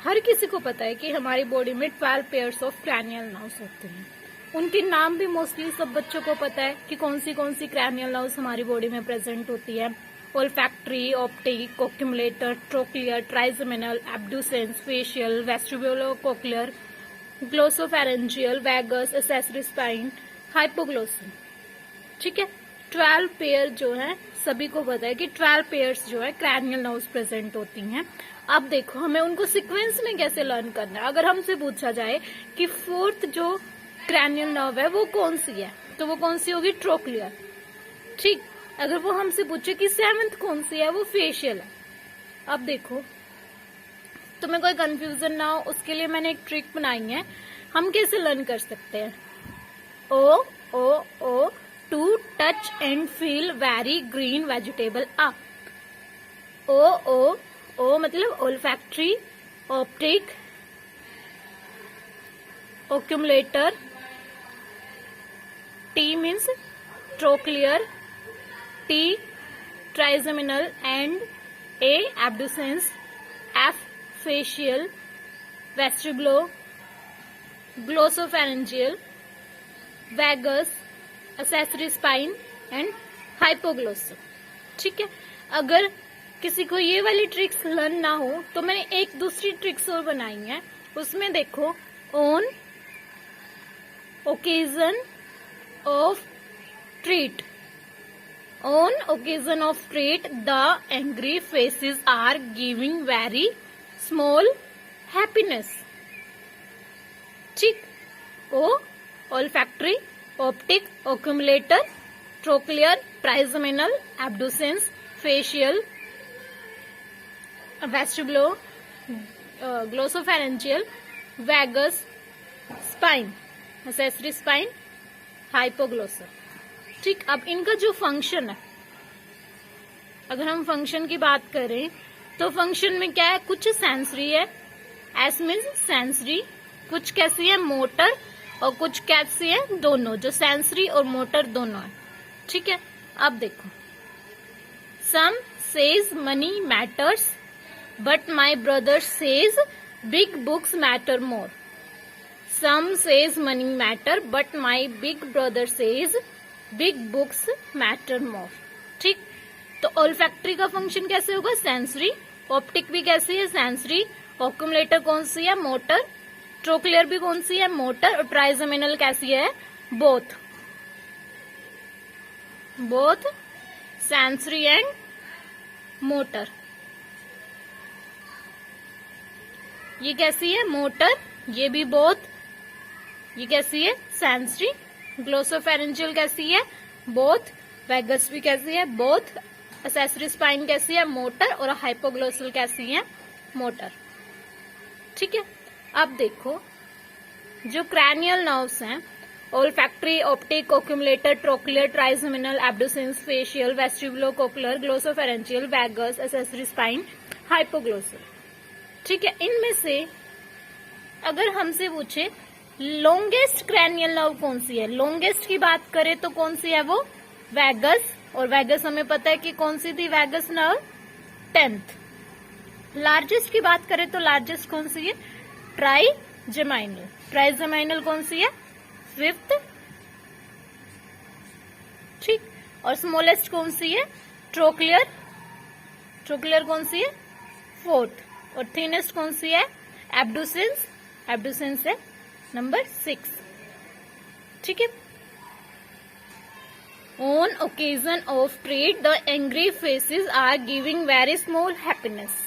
हर किसी को पता है कि हमारी बॉडी में 12 पेयर्स ऑफ क्रैनियल नर्व्स होते हैं। उनके नाम भी मोस्टली सब बच्चों को पता है कि कौन सी क्रैनियल नर्व्स हमारी बॉडी में प्रेजेंट होती है। Olfactory, optic, oculomotor, trochlear, trigeminal, abducens, facial, वेस्टिबुलो cochlear, glossopharyngeal, vagus, accessory spine, hypoglossal. ठीक है, 12 पेयर जो है सभी को पता है कि 12 पेयर्स जो है क्रैनियल नर्व्स प्रेजेंट होती हैं। अब देखो हमें उनको सीक्वेंस में कैसे लर्न करना है। अगर हमसे पूछा जाए कि फोर्थ जो क्रैनियल नर्व है वो कौन सी है, तो वो कौन सी होगी? ट्रोक्लियर। ठीक, अगर वो हमसे पूछे कि सेवेंथ कौन सी है, वो फेशियल है। अब देखो तुम्हें कोई कंफ्यूजन ना हो उसके लिए मैंने एक ट्रिक बनाई है। हम कैसे लर्न कर सकते हैं? O O O to touch and feel very green vegetable ah. O मतलब olfactory, optic, oculomotor, T means trochlear, T trigeminal and A abducens, F facial, vestibulo glossopharyngeal, vagus, accessory spine and hypoglossal. ठीक है, अगर किसी को ये वाली tricks learn ना हो तो मैंने एक दूसरी ट्रिक्स और बनाई है। उसमें देखो, on occasion of treat, on occasion of treat the angry faces are giving very small happiness. ठीक, O olfactory, optic, oculomotor, trochlear, trigeminal, abducens, facial, vestibulo glossopharyngeal, vagus, spine, accessory spine, hypoglossal. ठीक, अब इनका जो function है, अगर हम function की बात करें तो फंक्शन में क्या है? कुछ सेंसरी है, एस मीन्स सेंसरी, कुछ कैसी है? मोटर, और कुछ कैसी है? दोनों, जो सेंसरी और मोटर दोनों है। ठीक है, अब देखो, some says money matters but my brother says big books matter more. Some says money matter but my big brother says big books matter more. ठीक, तो ओल्फैक्टरी का फंक्शन कैसे होगा? सेंसरी। ऑप्टिक भी कैसी है? सेंसरी। ओक्यूमुलेटर कौन सी है? मोटर। ट्रोक्लियर भी कौन सी है? मोटर। और ट्राइजेमिनल कैसी है? Both sensory and motor. ये कैसी है? मोटर। ये भी बोथ। ये कैसी है? सेंसरी। ग्लोसोफेरेंजियल कैसी है? बोथ। वैगस भी कैसी है? बोथ। एक्सेसरी स्पाइन कैसी है? मोटर। और हाइपोग्लोसल कैसी है? मोटर। ठीक है, अब देखो जो क्रैनियल नर्व्स हैं, olfactory, optic, oculomotor, trochlear, trigeminal, abducens, facial, वेस्टिबुलो cochlear, glossopharyngeal, vagus, accessory spine, hypoglossal. ठीक है, इनमें से अगर हमसे पूछे लॉन्गेस्ट क्रैनियल नर्व कौन सी है, लॉन्गेस्ट की बात करें तो कौन सी है? वो वैगस। और वैगस हमें पता है कि कौन सी थी वैगस नर्व? 10th। लार्जेस्ट की बात करें तो लार्जेस्ट कौन सी है? ट्राइजेमाइनल। ट्राइजेमाइनल कौन सी है? 5th। ठीक, और स्मॉलेस्ट कौन सी है? ट्रोक्लियर। ट्रोक्लियर कौन सी है? 4th। और थिनेस्ट कौन सी है? एब्ड्यूसेंस। एब्ड्यूसेंस है नंबर 6। ठीक है, on occasion of treat the angry faces are giving very small happiness.